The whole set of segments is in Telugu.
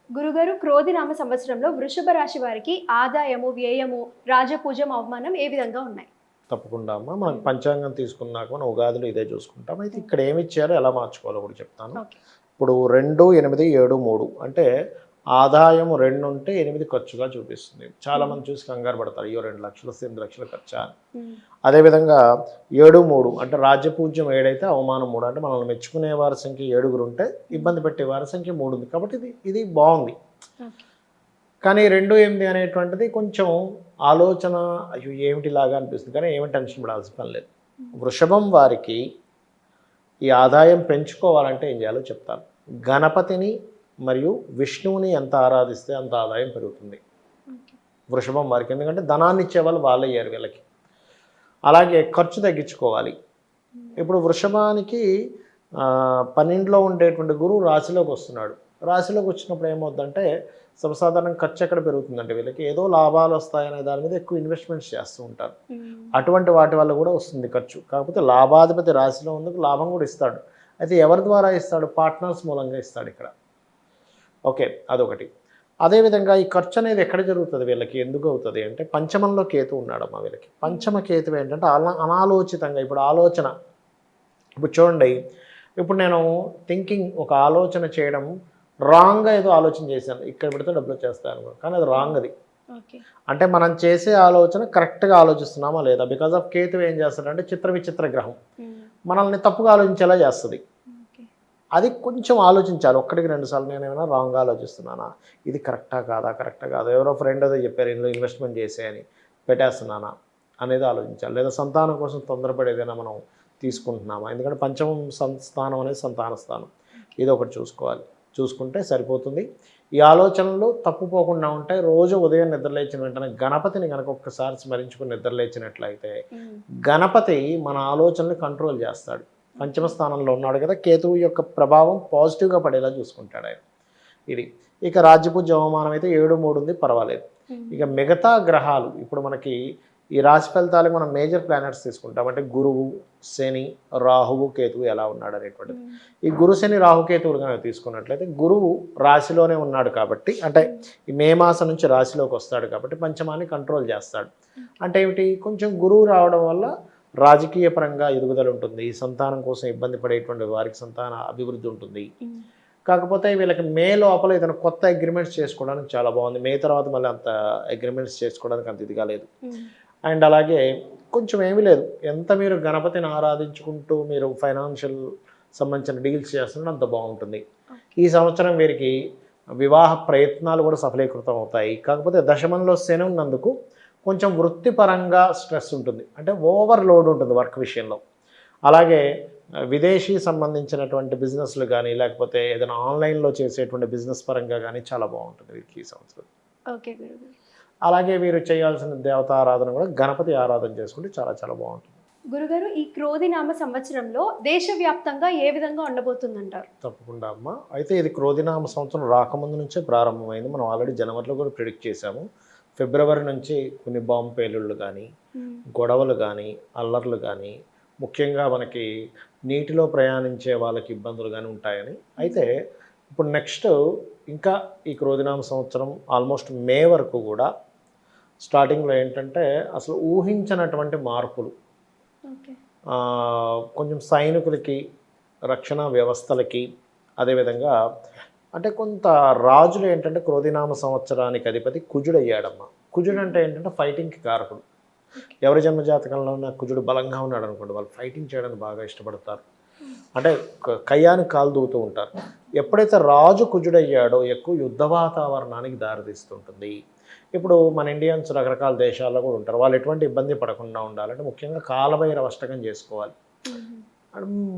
గురుగారు క్రోధినామ సంవత్సరంలో వృషభ రాశి వారికి ఆదాయము, వ్యయము, రాజపూజం, అవమానం ఏ విధంగా ఉన్నాయి? తప్పకుండా అమ్మ. మనం హ్మ్. పంచాంగం తీసుకున్నాక మనం ఉగాదిలో ఇదే చూసుకుంటాం. అయితే హ్మ్. ఇక్కడ ఏమి ఇచ్చారో ఎలా మార్చుకోవాలో కూడా చెప్తాను. ఓకే. ఇప్పుడు 2, 8, 7, 3 అంటే ఆదాయం 2 ఉంటే 8 ఖర్చుగా చూపిస్తుంది. హ్మ్. చాలామంది చూసి కంగారు పడతారు. అయ్యో 2,00,000 వస్తే 8,00,000 ఖర్చా అని. హ్మ్. అదేవిధంగా 7, 3 అంటే రాజ్యపూజ్యం 7 అయితే అవమానం 3 అంటే మనల్ని మెచ్చుకునే వారి సంఖ్య 7 ఉంటే హ్మ్. ఇబ్బంది పెట్టే వారి సంఖ్య 3 ఉంది. కాబట్టి ఇది బాగుంది. ఓకే. కానీ 2, 8 అనేటువంటిది కొంచెం ఆలోచన అయ్యో ఏమిటి ఇలాగా అనిపిస్తుంది. కానీ ఏమి టెన్షన్ పడాల్సిన పని లేదు. హ్మ్. వృషభం వారికి ఈ ఆదాయం పెంచుకోవాలంటే ఏం చేయాలో చెప్తాను. గణపతిని మరియు విష్ణువుని ఎంత ఆరాధిస్తే అంత ఆదాయం పెరుగుతుంది ఓకే. వృషభం వారికి. ఎందుకంటే ధనాన్ని ఇచ్చేవాళ్ళు వాళ్ళయ్యారు వీళ్ళకి. అలాగే ఖర్చు తగ్గించుకోవాలి. హ్మ్. ఇప్పుడు వృషభానికి 12లో ఉండేటువంటి గురువు రాశిలోకి వస్తున్నాడు. రాశిలోకి వచ్చినప్పుడు ఏమవుద్దంటే సర్వసాధారణంగా ఖర్చు ఎక్కడ పెరుగుతుందంటే వీళ్ళకి ఏదో లాభాలు వస్తాయనే దాని మీద ఎక్కువ ఇన్వెస్ట్మెంట్స్ చేస్తూ ఉంటారు. హ్మ్. అటువంటి వాటి వల్ల కూడా వస్తుంది ఖర్చు. కాకపోతే లాభాధిపతి రాశిలో ఉన్నందుకు లాభం కూడా ఇస్తాడు. అయితే ఎవరి ద్వారా ఇస్తాడు? పార్ట్నర్స్ మూలంగా ఇస్తాడు ఇక్కడ. ఓకే, అదొకటి. అదేవిధంగా ఈ ఖర్చు అనేది ఎక్కడ జరుగుతుంది వీళ్ళకి? ఎందుకు అవుతుంది అంటే పంచమంలో కేతు ఉన్నాడమ్మా వీళ్ళకి. పంచమ కేతువు ఏంటంటే అనాలోచితంగా ఇప్పుడు ఆలోచన. ఇప్పుడు చూడండి, ఇప్పుడు నేను ఒక ఆలోచన చేయడం రాంగ్గా ఏదో ఆలోచన చేశాను. ఇక్కడ పెడితే డబ్బులు వచ్చేస్తాను కానీ అది రాంగ్ అది. ఓకే. అంటే మనం చేసే ఆలోచన కరెక్ట్గా ఆలోచిస్తున్నామా లేదా? బికాజ్ ఆఫ్ కేతు ఏం చేస్తాడంటే చిత్ర విచిత్ర గ్రహం హ్మ్. మనల్ని తప్పుగా ఆలోచించేలా చేస్తుంది. ఓకే. అది కొంచెం ఆలోచించాలి. ఒక్కటికి 2 సార్లు నేను ఏమైనా రాంగ్గా ఆలోచిస్తున్నానా? ఇది కరెక్టా కాదా? కరెక్టా కాదా? ఎవరో ఫ్రెండ్ ఏదో చెప్పారు ఇందులో ఇన్వెస్ట్మెంట్ చేసేయని పెట్టేస్తున్నానా అనేది ఆలోచించాలి. లేదా సంతానం కోసం తొందరపడి ఏదైనా మనం తీసుకుంటున్నామా? ఎందుకంటే పంచమం స్థానం అనేది సంతాన స్థానం. ఇది ఒకటి చూసుకోవాలి. చూసుకుంటే సరిపోతుంది. ఈ ఆలోచనలు తప్పుపోకుండా ఉంటాయి. రోజు ఉదయం నిద్రలేచిన వెంటనే గణపతిని కనుక ఒక్కసారి స్మరించుకుని నిద్రలేచినట్లయితే హ్మ్. గణపతి మన ఆలోచనలు కంట్రోల్ చేస్తాడు. పంచమ స్థానంలో ఉన్నాడు కదా, కేతువు యొక్క ప్రభావం పాజిటివ్గా పడేలా చూసుకుంటాడు ఆయన. ఇది. ఇక రాజ్యపూజ్య అవమానం అయితే 7, 3 ఉంది, పర్వాలేదు. హ్మ్. ఇక మిగతా గ్రహాలు ఇప్పుడు మనకి ఈ రాశి ఫలితాలకు మనం మేజర్ ప్లానెట్స్ తీసుకుంటాం. అంటే గురువు, శని, రాహువు, కేతువు ఎలా ఉన్నాడు అనేటువంటిది. హ్మ్. ఈ గురు, శని, రాహుకేతువులు కనుక తీసుకున్నట్లయితే గురువు రాశిలోనే ఉన్నాడు కాబట్టి, అంటే ఈ మే మాసం నుంచి రాశిలోకి వస్తాడు కాబట్టి పంచమాన్ని కంట్రోల్ చేస్తాడు. అంటే ఏమిటి? కొంచెం గురువు రావడం వల్ల రాజకీయ పరంగా ఎదుగుదల ఉంటుంది. సంతానం కోసం ఇబ్బంది పడేటువంటి వారికి సంతాన అభివృద్ధి ఉంటుంది. హ్మ్. కాకపోతే వీళ్ళకి మే లోపల ఏదైనా కొత్త అగ్రిమెంట్స్ చేసుకోవడానికి చాలా బాగుంది. మే తర్వాత మళ్ళీ అంత అగ్రిమెంట్స్ చేసుకోవడానికి అంత ఇదిగా లేదు. హ్మ్. అండ్ అలాగే కొంచెం ఏమీ లేదు. ఎంత మీరు గణపతిని ఆరాధించుకుంటూ మీరు ఫైనాన్షియల్ సంబంధించిన డీల్స్ చేస్తున్నా అంత బాగుంటుంది. ఓకే. ఈ సంవత్సరం వీరికి వివాహ ప్రయత్నాలు కూడా సఫలీకృతం అవుతాయి. కాకపోతే దశమంలో శని ఉన్నందుకు కొంచెం వృత్తిపరంగా స్ట్రెస్ ఉంటుంది. అంటే ఓవర్‌లోడ్ ఉంటుంది వర్క్ విషయంలో. అలాగే విదేశీ సంబంధించినటువంటి బిజినెస్‌లు గానీ, లేకపోతే ఏదైనా ఆన్‌లైన్‌లో చేసేటువంటి బిజినెస్ పరంగా గానీ చాలా బాగుంటుంది వీరికి ఈ సంవత్సరం. ఓకే గురుగారు. అలాగే వీరు చేయాల్సిన దేవతారాధన కూడా గణపతి ఆరాధన చేసుకుంటే చాలా చాలా బాగుంటుంది. గురుగారు ఈ క్రోధినామ సంవత్సరంలో దేశవ్యాప్తంగా ఏ విధంగా ఉండబోతుందంటారు? తప్పకుండా అమ్మ. అయితే ఇది క్రోధినామ సంవత్సరం రాకముందు నుంచే ప్రారంభమైంది. మనం ఆల్రెడీ జనవరిలో కూడా ప్రిడిక్ట్ చేశాము. ఫిబ్రవరి నుంచి కొన్ని బాంబు పేలుళ్ళు కానీ, హ్మ్. గొడవలు కానీ, అల్లర్లు కానీ, ముఖ్యంగా మనకి నీటిలో ప్రయాణించే వాళ్ళకి ఇబ్బందులు కానీ ఉంటాయని. అయితే ఇప్పుడు నెక్స్ట్ ఇంకా ఈ క్రోధినామ సంవత్సరం ఆల్మోస్ట్ మే వరకు కూడా స్టార్టింగ్లో ఏంటంటే అసలు ఊహించనటువంటి మార్పులు. ఓకే. కొంచెం సైనికులకి, రక్షణ వ్యవస్థలకి, అదేవిధంగా అంటే కొంత రాజులు ఏంటంటే క్రోధినామ సంవత్సరానికి అధిపతి కుజుడయ్యాడమ్మ. కుజుడు అంటే ఏంటంటే ఫైటింగ్‌కి కారకుడు. ఎవరి జన్మ జాతకంలో ఉన్న కుజుడు బలంగా ఉన్నాడు అనుకోండి, వాళ్ళు ఫైటింగ్ చేయడానికి బాగా ఇష్టపడతారు. అంటే కయ్యానికి కాలు దూవుతూ ఉంటారు. ఎప్పుడైతే రాజు కుజుడయ్యాడో ఎక్కువ యుద్ధ వాతావరణానికి దారితీస్తుంటుంది. ఇప్పుడు మన ఇండియన్స్ రకరకాల దేశాల్లో కూడా ఉంటారు. వాళ్ళు ఎటువంటి ఇబ్బంది పడకుండా ఉండాలంటే ముఖ్యంగా కాలభైరవ అష్టకం చేసుకోవాలి. హుహు.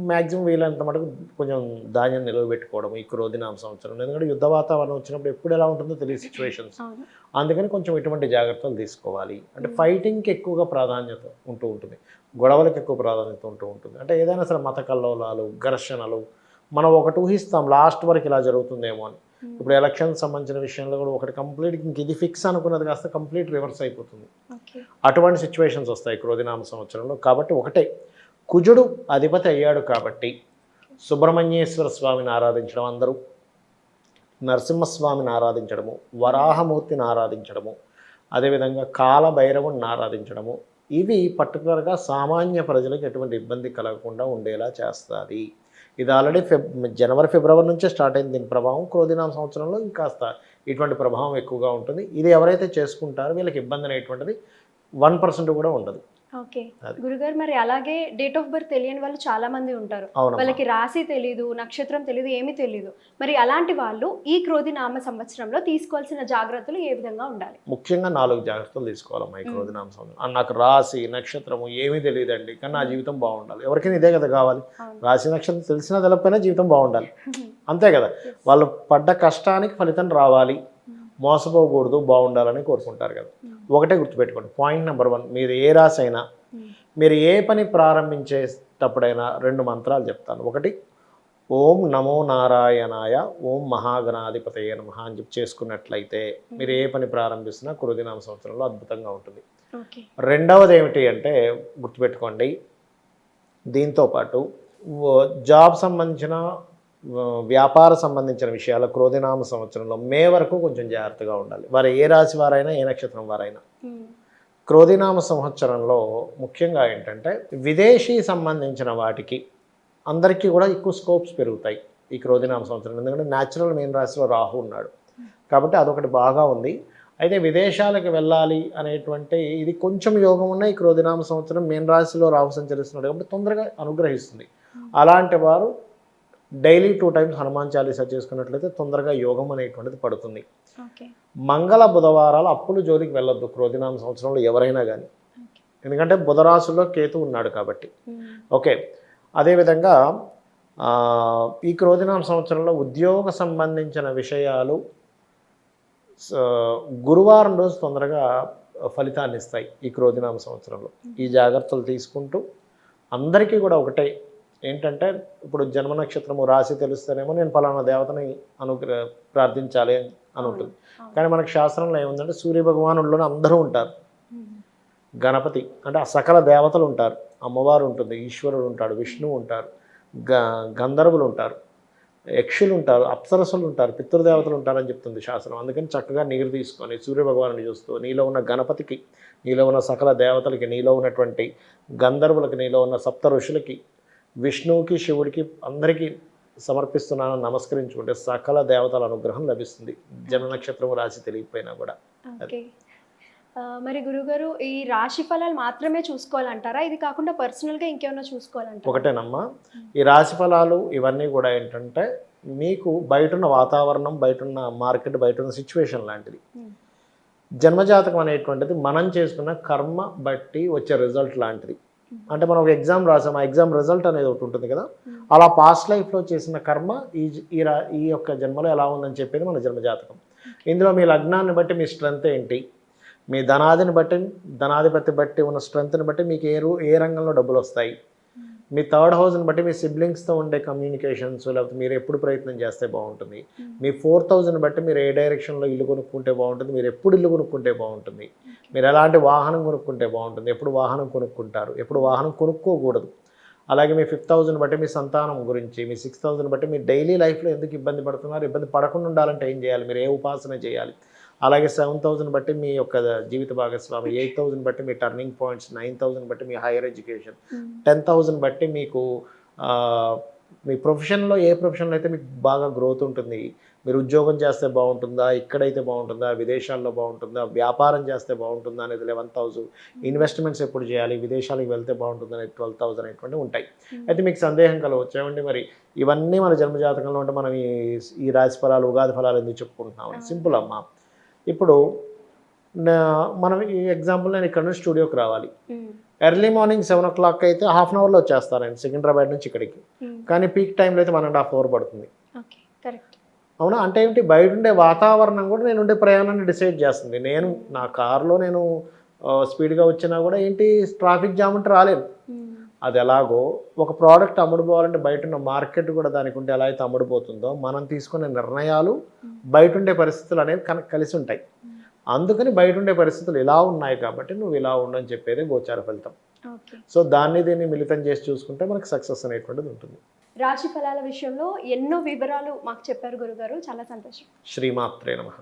మ్యాక్సిమం వీలైనంత మటుకు కొంచెం ధాన్యం నిల్వ పెట్టుకోవడం ఈ క్రోధినామ సంవత్సరం. ఎందుకంటే యుద్ధ వాతావరణం వచ్చినప్పుడు ఎప్పుడు ఎలా ఉంటుందో తెలియదు సిచ్యువేషన్స్. అవును. అందుకని కొంచెం ఇటువంటి జాగ్రత్తలు తీసుకోవాలి. అంటే హ్మ్. ఫైటింగ్‌కి ఎక్కువగా ప్రాధాన్యత ఉంటూ ఉంటుంది. గొడవలకు ఎక్కువ ప్రాధాన్యత ఉంటూ ఉంటుంది. అంటే ఏదైనా సరే మత కల్లోలాలు, ఘర్షణలు మనం ఒకటి ఊహిస్తాం లాస్ట్ వరకు ఇలా జరుగుతుందేమో అని. హ్మ్. ఇప్పుడు ఎలక్షన్‌కి సంబంధించిన విషయంలో కూడా ఒకటి కంప్లీట్‌గా ఇంక ఇది ఫిక్స్ అనుకున్నది కాస్త కంప్లీట్ రివర్స్ అయిపోతుంది. ఓకే. అటువంటి సిచ్యువేషన్స్ వస్తాయి క్రోధినామ సంవత్సరంలో. కాబట్టి ఒకటే, కుజుడు అధిపతి అయ్యాడు కాబట్టి సుబ్రహ్మణ్యేశ్వర స్వామిని ఆరాధించడం అందరూ. నరసింహస్వామిని ఆరాధించడము, వరాహమూర్తిని ఆరాధించడము, అదేవిధంగా కాలభైరవుని ఆరాధించడము, ఇవి పర్టికులర్గా సామాన్య ప్రజలకు ఎటువంటి ఇబ్బంది కలగకుండా ఉండేలా చేస్తుంది. ఇది ఆల్రెడీ జనవరి ఫిబ్రవరి నుంచే స్టార్ట్ అయింది దీని ప్రభావం. క్రోధినామ సంవత్సరంలో ఇంకాస్త ఇటువంటి ప్రభావం ఎక్కువగా ఉంటుంది. ఇది ఎవరైతే చేసుకుంటారో వీళ్ళకి ఇబ్బంది అనేటువంటిది 1% కూడా ఉండదు. ఓకే గురుగారు, మరి అలాగే డేట్ ఆఫ్ బర్త్ తెలియని వాళ్ళు చాలా మంది ఉంటారు. అవునమ్మా. వాళ్ళకి రాశి తెలీదు, నక్షత్రం తెలీదు, ఏమీ తెలీదు. మరి అలాంటి వాళ్ళు ఈ క్రోధి నామ సంవత్సరంలో తీసుకోవాల్సిన జాగ్రత్తలు ఏ విధంగా ఉండాలి? ముఖ్యంగా 4 జాగ్రత్తలు తీసుకోవాలమ్మా ఈ క్రోధినామ సంవత్సరం. నాకు రాశి నక్షత్రము ఏమీ తెలియదండి, కానీ నా జీవితం బాగుండాలి. ఎవరికైనా ఇదే కదా కావాలి. రాశి నక్షత్రం తెలిసినా తెలపైనా జీవితం బాగుండాలి, అంతే కదా. వాళ్ళు పడ్డ కష్టానికి ఫలితం రావాలి, మోసపోకూడదు, బాగుండాలని కోరుకుంటారు కదా. ఒకటే గుర్తుపెట్టుకోండి, పాయింట్ నెంబర్ 1, మీరు ఏ రాశి అయినా మీరు ఏ పని ప్రారంభించేటప్పుడైనా 2 మంత్రాలు చెప్తాను. ఒకటి ఓం నమో నారాయణాయ, ఓం మహాగణాధిపతయే నమః అని చెప్పి చేసుకున్నట్లయితే మీరు ఏ పని ప్రారంభిస్తున్నా క్రోధినామ సంవత్సరంలో అద్భుతంగా ఉంటుంది. రెండవది ఏమిటి అంటే గుర్తుపెట్టుకోండి, దీంతోపాటు జాబ్ సంబంధించిన వ్యాపార సంబంధించిన విషయాలు క్రోధినామ సంవత్సరంలో మే వరకు కొంచెం జాగ్రత్తగా ఉండాలి. వారు ఏ రాశి వారైనా ఏ నక్షత్రం వారైనా. క్రోధినామ సంవత్సరంలో ముఖ్యంగా ఏంటంటే విదేశీ సంబంధించిన వాటికి అందరికీ కూడా ఎక్కువ స్కోప్స్ పెరుగుతాయి ఈ క్రోధినామ సంవత్సరం. ఎందుకంటే న్యాచురల్ మీన రాశిలో రాహు ఉన్నాడు కాబట్టి అదొకటి బాగా ఉంది. అయితే విదేశాలకు వెళ్ళాలి అనేటువంటి ఇది కొంచెం యోగం ఉన్న ఈ క్రోధినామ సంవత్సరం మీన రాశిలో రాహు సంచరిస్తున్నాడు కాబట్టి తొందరగా అనుగ్రహిస్తుంది. అలాంటి వారు డైలీ 2 times హనుమాన్ చాలీసా చేసుకున్నట్లయితే తొందరగా యోగం అనేటువంటిది పడుతుంది. మంగళ బుధవారాలు అప్పులు జోలికి వెళ్ళొద్దు క్రోధినామ సంవత్సరంలో ఎవరైనా కానీ, ఎందుకంటే బుధరాశుల్లో కేతు ఉన్నాడు కాబట్టి. ఓకే, అదేవిధంగా ఈ క్రోధినామ సంవత్సరంలో ఉద్యోగ సంబంధించిన విషయాలు గురువారం రోజు తొందరగా ఫలితాన్ని ఇస్తాయి ఈ క్రోధినామ సంవత్సరంలో. ఈ జాగ్రత్తలు తీసుకుంటూ అందరికీ కూడా ఒకటే ఏంటంటే, ఇప్పుడు జన్మ నక్షత్రము రాశి తెలుస్తేనేమో నేను పలానా దేవతని ప్రార్థించాలి అని ఉంటుంది. కానీ మనకు శాస్త్రంలో ఏముందంటే సూర్య భగవానుల్లోనే అందరూ ఉంటారు. గణపతి అంటే ఆ సకల దేవతలు ఉంటారు, అమ్మవారు ఉంటుంది, ఈశ్వరుడు ఉంటాడు, విష్ణువు ఉంటారు, గంధర్వులు ఉంటారు, యక్షులు ఉంటారు, అప్సరసులు ఉంటారు, పితృదేవతలు ఉంటారని చెప్తుంది శాస్త్రం. అందుకని చక్కగా నీరు తీసుకొని సూర్యభగవాను చూస్తూ నీలో ఉన్న గణపతికి, నీలో ఉన్న సకల దేవతలకి, నీలో ఉన్నటువంటి గంధర్వులకి, నీలో ఉన్న సప్త ఋషులకి, విష్ణువుకి, శివుడికి అందరికీ సమర్పిస్తున్నానని నమస్కరించుకుంటే సకల దేవతల అనుగ్రహం లభిస్తుంది, జన్మ నక్షత్రం రాశి తెలియకపోయినా కూడా. మరి గురుగారు, ఈ రాశి ఫలాలు మాత్రమే చూసుకోవాలంటారా? ఇది కాకుండా పర్సనల్గా ఇంకేమైనా చూసుకోవాలంటారా? ఒకటేనమ్మా, ఈ రాశి ఫలాలు ఇవన్నీ కూడా ఏంటంటే మీకు బయటున్న వాతావరణం, బయటున్న మార్కెట్, బయటున్న సిచ్యువేషన్ లాంటిది. జన్మజాతకం అనేటువంటిది మనం చేసుకున్న కర్మ బట్టి వచ్చే రిజల్ట్ లాంటిది. అంటే మనం ఒక ఎగ్జామ్ రాసాం, ఆ ఎగ్జామ్ రిజల్ట్ అనేది ఒకటి ఉంటుంది కదా, అలా పాస్ట్ లైఫ్లో చేసిన కర్మ ఈ యొక్క జన్మలో ఎలా ఉందని చెప్పేది మన జన్మజాతకం. ఇందులో మీ లగ్నాన్ని బట్టి మీ స్ట్రెంత్ ఏంటి, మీ ధనాధిపతి బట్టి ఉన్న స్ట్రెంత్ని బట్టి మీకు ఏ రంగంలో డబ్బులు వస్తాయి, మీ 3rd హౌస్ని బట్టి మీ సిబ్లింగ్స్తో ఉండే కమ్యూనికేషన్స్, లేకపోతే మీరు ఎప్పుడు ప్రయత్నం చేస్తే బాగుంటుంది, మీ 4th హౌస్ని బట్టి మీరు ఏ డైరెక్షన్లో ఇల్లు కొనుక్కుంటే బాగుంటుంది, మీరు ఎప్పుడు ఇల్లు కొనుక్కుంటే బాగుంటుంది, మీరు ఎలాంటి వాహనం కొనుక్కుంటే బాగుంటుంది, ఎప్పుడు వాహనం కొనుక్కుంటారు, ఎప్పుడు వాహనం కొనుక్కోకూడదు. అలాగే మీ 5th హౌస్ని బట్టి మీ సంతానం గురించి, మీ 6th హౌస్ని బట్టి మీ డైలీ లైఫ్లో ఎందుకు ఇబ్బంది పడుతున్నారు, ఇబ్బంది పడకుండా ఉండాలంటే ఏం చేయాలి, మీరు ఏ ఉపాసన చేయాలి. అలాగే 7th హౌస్ని బట్టి మీ యొక్క జీవిత భాగస్వామి, 8th హౌస్ని బట్టి మీ టర్నింగ్ పాయింట్స్, 9th హౌస్ని బట్టి మీ హైయర్ ఎడ్యుకేషన్, 10th హౌస్ని బట్టి మీకు మీ ప్రొఫెషన్లో ఏ ప్రొఫెషన్లో అయితే మీకు బాగా గ్రోత్ ఉంటుంది, మీరు ఉద్యోగం చేస్తే బాగుంటుందా, ఇక్కడైతే బాగుంటుందా, విదేశాల్లో బాగుంటుందా, వ్యాపారం చేస్తే బాగుంటుందా అనేది 11th హౌస్, ఇన్వెస్ట్మెంట్స్ ఎప్పుడు చేయాలి, విదేశాలకు వెళ్తే బాగుంటుంది అనేది 12th హౌస్ అనేటువంటి ఉంటాయి. అయితే మీకు సందేహం కలవచ్చు, ఏమండి మరి ఇవన్నీ మన జన్మజాతకంలో ఉంటే మనం ఈ రాశి ఫలాలు, ఉగాది ఫలాలు ఎందుకు చెప్పుకుంటున్నాం? సింపుల్ అమ్మా. ఇప్పుడు మనం ఈ ఎగ్జాంపుల్ నేను ఇక్కడ నుంచి స్టూడియోకి రావాలి, ఎర్లీ మార్నింగ్ 7 o'clock అయితే హాఫ్ అన్ అవర్లో వచ్చేస్తానండి సికింద్రాబాద్ నుంచి ఇక్కడికి. కానీ పీక్ టైంలో అయితే 1.5 hours పడుతుంది. అవునా? అంటే ఏంటి, బయట ఉండే వాతావరణం కూడా నేను ఉండే ప్రయాణాన్ని డిసైడ్ చేస్తుంది. నేను నా కారులో నేను స్పీడ్గా వచ్చినా కూడా ఏంటి ట్రాఫిక్ జామ్ ఉంటే రాలేను. అది ఎలాగో ఒక ప్రోడక్ట్ అమ్ముడుపోవాలంటే బయట ఉన్న మార్కెట్ కూడా దానికి ఉంటే ఎలా అయితే అమ్ముడుపోతుందో మనం తీసుకునే నిర్ణయాలు బయట ఉండే పరిస్థితులు అనేవి కలిసి ఉంటాయి. అందుకని బయట ఉండే పరిస్థితులు ఇలా ఉన్నాయి కాబట్టి నువ్వు ఇలా ఉండని చెప్పేదే గోచార ఫలితం. ఓకే. సో దాన్ని దీన్ని మిళితం చేసి చూసుకుంటే మనకి సక్సెస్ అనేటువంటిది ఉంటుంది. రాశి ఫలాల విషయంలో ఎన్నో వివరాలు మాకు చెప్పారు గురుగారు, చాలా సంతోషం. శ్రీమాత్రే నమః.